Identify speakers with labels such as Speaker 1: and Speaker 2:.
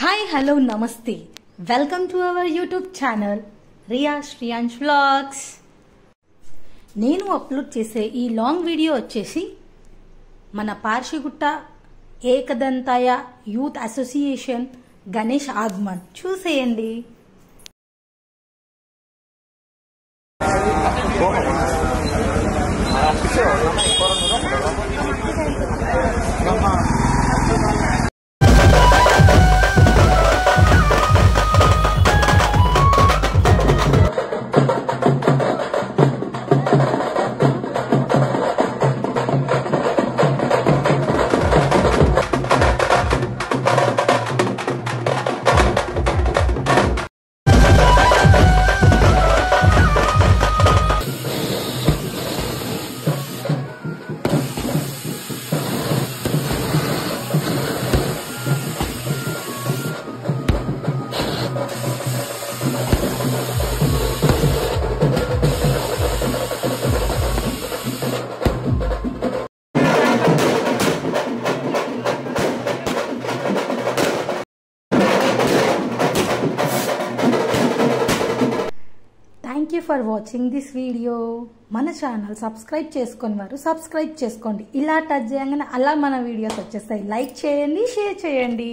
Speaker 1: Hi hello namaste welcome to our YouTube channel Riya Shreyansh vlogs. నేను upload చేసే ఈ లాంగ్ వీడియో వచ్చేసి మన పార్షిగుట్ట ఏకదంతాయ యూత్ అసోసియేషన్ గణేష్ ఆగమన్ చూసేయండి. Thank you for watching this video. మన ఛానల్ సబ్స్క్రైబ్ చేసుకొని వారు సబ్స్క్రైబ్ చేసుకోండి. ఇలా టచ్ చేయగానే అలా మన వీడియోస్ వచ్చేస్తాయి. లైక్ చేయండి, షేర్ చేయండి.